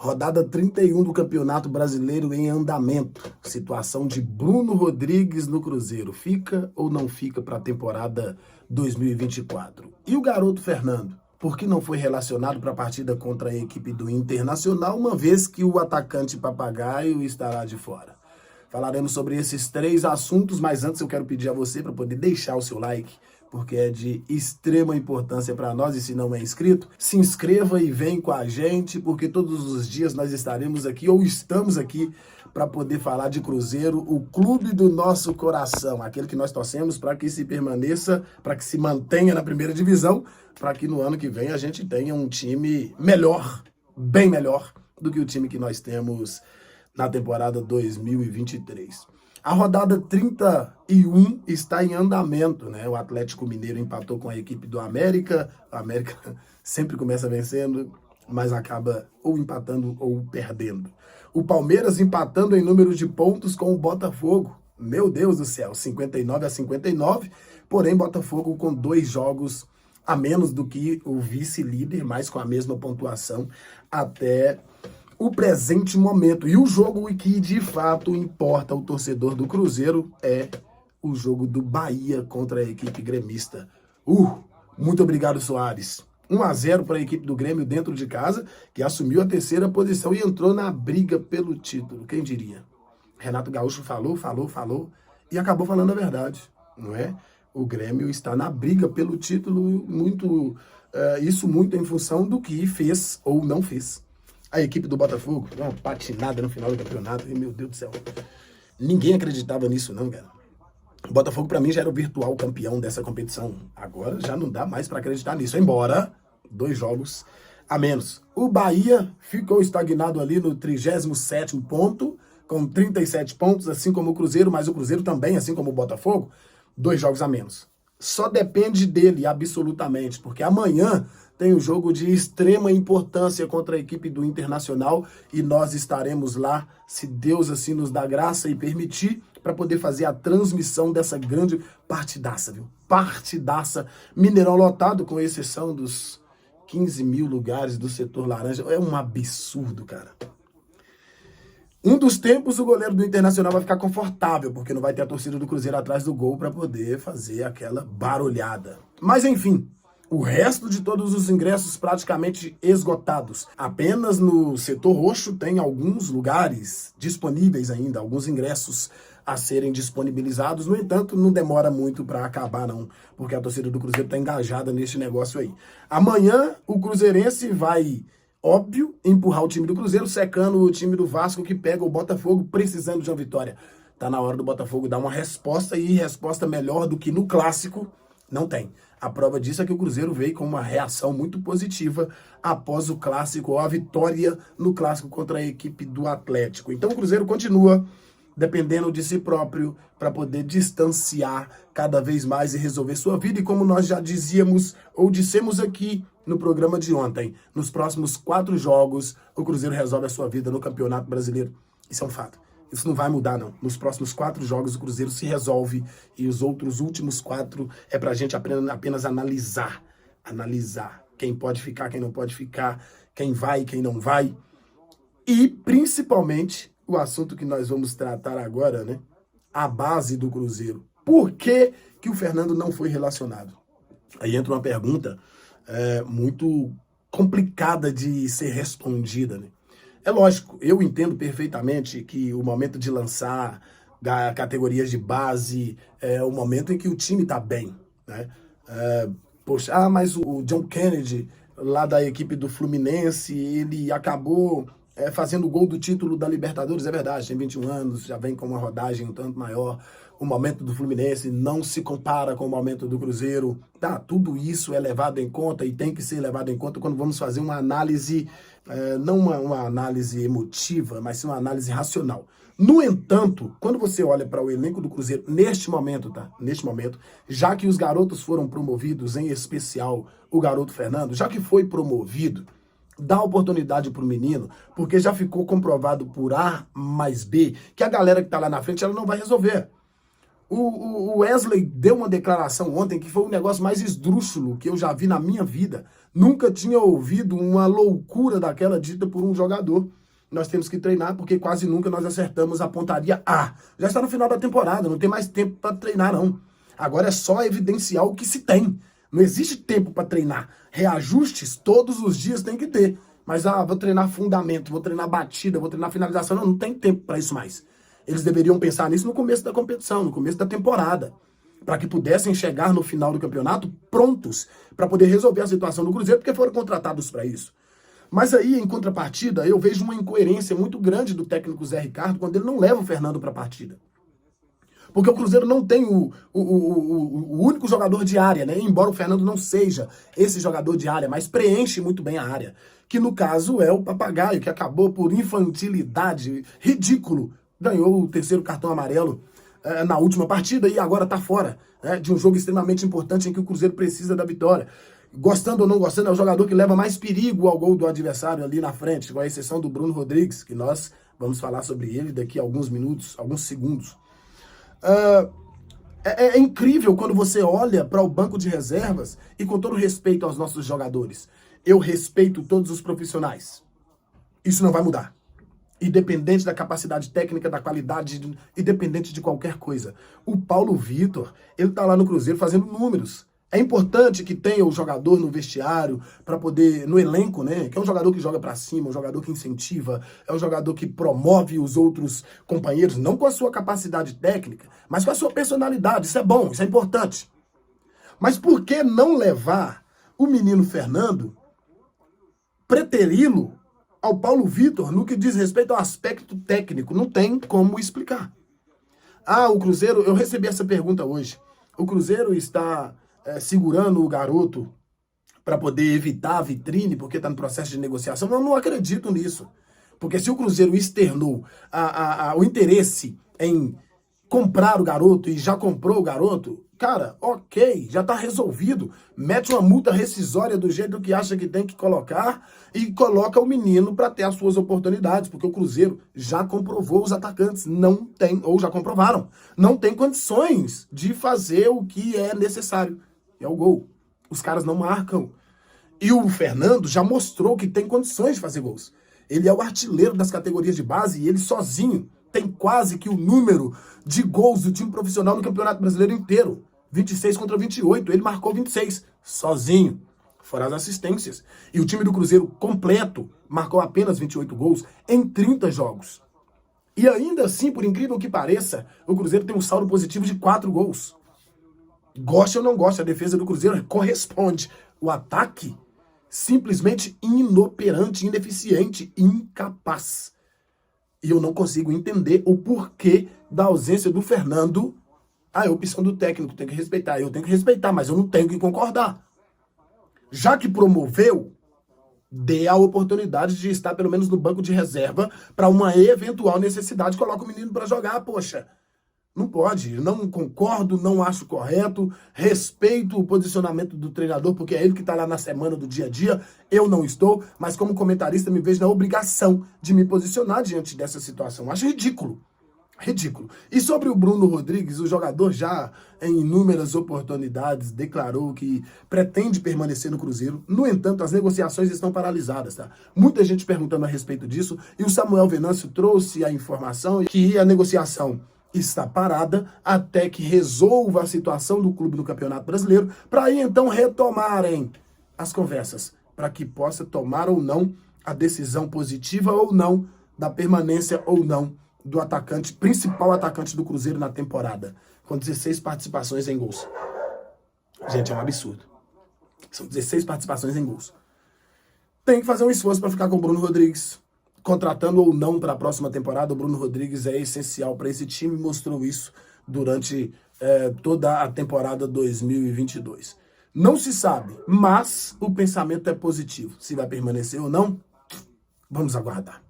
Rodada 31 do Campeonato Brasileiro em andamento. Situação de Bruno Rodrigues no Cruzeiro. Fica ou não fica para a temporada 2024? E o garoto Fernando? Por que não foi relacionado para a partida contra a equipe do Internacional, uma vez que o atacante papagaio estará de fora? Falaremos sobre esses três assuntos, mas antes eu quero pedir a você para poder deixar o seu like, porque é de extrema importância para nós, e se não é inscrito, se inscreva e vem com a gente, porque todos os dias nós estaremos aqui, ou estamos aqui, para poder falar de Cruzeiro, o clube do nosso coração, aquele que nós torcemos para que se permaneça, para que se mantenha na primeira divisão, para que no ano que vem a gente tenha um time melhor, bem melhor, do que o time que nós temos na temporada 2023. A rodada 31 está em andamento, né? O Atlético Mineiro empatou com a equipe do América. O América sempre começa vencendo, mas acaba ou empatando ou perdendo. O Palmeiras empatando em número de pontos com o Botafogo. Meu Deus do céu, 59-59. Porém, Botafogo com 2 jogos a menos do que o vice-líder, mas com a mesma pontuação até o presente momento. E o jogo que de fato importa ao torcedor do Cruzeiro é o jogo do Bahia contra a equipe gremista. Muito obrigado, Soares. 1-0 para a equipe do Grêmio dentro de casa, que assumiu a 3ª posição e entrou na briga pelo título. Quem diria? Renato Gaúcho falou e acabou falando a verdade, não é? O Grêmio está na briga pelo título, isso muito em função do que fez ou não fez. A equipe do Botafogo deu uma patinada no final do campeonato. E, meu Deus do céu, ninguém acreditava nisso, não, cara. O Botafogo, para mim, já era o virtual campeão dessa competição. Agora já não dá mais para acreditar nisso. Embora 2 jogos a menos. O Bahia ficou estagnado ali no 37º ponto, com 37 pontos, assim como o Cruzeiro, mas o Cruzeiro também, assim como o Botafogo, 2 jogos a menos. Só depende dele, absolutamente, porque amanhã tem um jogo de extrema importância contra a equipe do Internacional e nós estaremos lá, se Deus assim nos dá graça e permitir, para poder fazer a transmissão dessa grande partidaça, viu? Partidaça, Mineirão lotado, com exceção dos 15 mil lugares do setor laranja. É um absurdo, cara. Um dos tempos o goleiro do Internacional vai ficar confortável, porque não vai ter a torcida do Cruzeiro atrás do gol para poder fazer aquela barulhada. Mas enfim, o resto de todos os ingressos praticamente esgotados. Apenas no setor roxo tem alguns lugares disponíveis ainda, alguns ingressos a serem disponibilizados. No entanto, não demora muito para acabar não, porque a torcida do Cruzeiro está engajada neste negócio aí. Amanhã o cruzeirense vai, óbvio, empurrar o time do Cruzeiro, secando o time do Vasco, que pega o Botafogo precisando de uma vitória. Tá na hora do Botafogo dar uma resposta, e resposta melhor do que no Clássico não tem. A prova disso é que o Cruzeiro veio com uma reação muito positiva após o Clássico, ou a vitória no Clássico contra a equipe do Atlético. Então o Cruzeiro continua dependendo de si próprio para poder distanciar cada vez mais e resolver sua vida. E como nós já dizíamos ou dissemos aqui no programa de ontem, nos próximos 4 jogos, o Cruzeiro resolve a sua vida no Campeonato Brasileiro. Isso é um fato. Isso não vai mudar, não. Nos próximos 4 jogos, o Cruzeiro se resolve, e os outros últimos 4 é pra gente apenas analisar. Analisar quem pode ficar, quem não pode ficar, quem vai, quem não vai. E, principalmente, o assunto que nós vamos tratar agora, né? A base do Cruzeiro. Por que que o Fernando não foi relacionado? Aí entra uma pergunta muito complicada de ser respondida, né? É lógico, eu entendo perfeitamente que o momento de lançar categorias de base é o momento em que o time tá bem, né? Mas o John Kennedy, lá da equipe do Fluminense, ele acabou fazendo o gol do título da Libertadores. É verdade, tem 21 anos, já vem com uma rodagem um tanto maior. O momento do Fluminense não se compara com o momento do Cruzeiro. Tá, tudo isso é levado em conta e tem que ser levado em conta quando vamos fazer uma análise, não uma análise emotiva, mas sim uma análise racional. No entanto, quando você olha para o elenco do Cruzeiro neste momento, tá? Neste momento, já que os garotos foram promovidos, em especial o garoto Fernando, já que foi promovido, dá oportunidade pro menino, porque já ficou comprovado por A mais B que a galera que tá lá na frente, ela não vai resolver. O Wesley deu uma declaração ontem que foi o negócio mais esdrúxulo que eu já vi na minha vida. Nunca tinha ouvido uma loucura daquela dita por um jogador. Nós temos que treinar porque quase nunca nós acertamos a pontaria A. Já está no final da temporada, não tem mais tempo para treinar não. Agora é só evidenciar o que se tem. Não existe tempo para treinar. Reajustes todos os dias tem que ter. Mas vou treinar fundamento, vou treinar batida, vou treinar finalização. Não tem tempo para isso mais. Eles deveriam pensar nisso no começo da competição, no começo da temporada, para que pudessem chegar no final do campeonato prontos para poder resolver a situação do Cruzeiro, porque foram contratados para isso. Mas aí, em contrapartida, eu vejo uma incoerência muito grande do técnico Zé Ricardo quando ele não leva o Fernando para a partida. Porque o Cruzeiro não tem o único jogador de área, né? Embora o Fernando não seja esse jogador de área, mas preenche muito bem a área. Que no caso é o Papagaio, que acabou por infantilidade, ridículo, ganhou o 3º cartão amarelo na última partida e agora está fora de um jogo extremamente importante em que o Cruzeiro precisa da vitória. Gostando ou não gostando, é o jogador que leva mais perigo ao gol do adversário ali na frente, com a exceção do Bruno Rodrigues, que nós vamos falar sobre ele daqui a alguns minutos, alguns segundos. É incrível quando você olha para o banco de reservas e, com todo respeito aos nossos jogadores, eu respeito todos os profissionais. Isso não vai mudar. Independente da capacidade técnica, da qualidade, independente de qualquer coisa. O Paulo Vitor, ele tá lá no Cruzeiro fazendo números. É importante que tenha o jogador no vestiário, para poder, no elenco, né? Que é um jogador que joga para cima, um jogador que incentiva, é um jogador que promove os outros companheiros, não com a sua capacidade técnica, mas com a sua personalidade. Isso é bom, isso é importante. Mas por que não levar o menino Fernando, preteri-lo ao Paulo Vitor no que diz respeito ao aspecto técnico? Não tem como explicar. O Cruzeiro, eu recebi essa pergunta hoje. O Cruzeiro está segurando o garoto para poder evitar a vitrine porque está no processo de negociação? Eu não acredito nisso. Porque se o Cruzeiro externou o interesse em comprar o garoto e já comprou o garoto, cara, ok, já tá resolvido. Mete uma multa rescisória do jeito que acha que tem que colocar e coloca o menino para ter as suas oportunidades, porque o Cruzeiro já comprovou os atacantes, não tem, ou já comprovaram, não tem condições de fazer o que é necessário, que é o gol. Os caras não marcam. E o Fernando já mostrou que tem condições de fazer gols. Ele é o artilheiro das categorias de base e ele sozinho tem quase que o número de gols do time profissional no Campeonato Brasileiro inteiro. 26 contra 28, ele marcou 26, sozinho, fora as assistências. E o time do Cruzeiro completo marcou apenas 28 gols em 30 jogos. E ainda assim, por incrível que pareça, o Cruzeiro tem um saldo positivo de 4 gols. Goste ou não goste, a defesa do Cruzeiro corresponde. O ataque, simplesmente inoperante, ineficiente, incapaz. E eu não consigo entender o porquê da ausência do Fernando. É opção do técnico, tem que respeitar. Eu tenho que respeitar, mas eu não tenho que concordar. Já que promoveu, dê a oportunidade de estar pelo menos no banco de reserva para uma eventual necessidade. Coloca o menino para jogar, poxa. Não pode, não concordo, não acho correto, respeito o posicionamento do treinador, porque é ele que está lá na semana do dia a dia, eu não estou, mas como comentarista me vejo na obrigação de me posicionar diante dessa situação. Acho ridículo, ridículo. E sobre o Bruno Rodrigues, o jogador já em inúmeras oportunidades declarou que pretende permanecer no Cruzeiro. No entanto, as negociações estão paralisadas, tá? Muita gente perguntando a respeito disso, e o Samuel Venâncio trouxe a informação que a negociação está parada até que resolva a situação do clube no Campeonato Brasileiro, para aí então retomarem as conversas, para que possa tomar ou não a decisão positiva ou não da permanência ou não do atacante, principal atacante do Cruzeiro na temporada, com 16 participações em gols. Gente, é um absurdo. São 16 participações em gols. Tem que fazer um esforço para ficar com o Bruno Rodrigues. Contratando ou não para a próxima temporada, o Bruno Rodrigues é essencial para esse time, mostrou isso durante toda a temporada 2022. Não se sabe, mas o pensamento é positivo. Se vai permanecer ou não, vamos aguardar.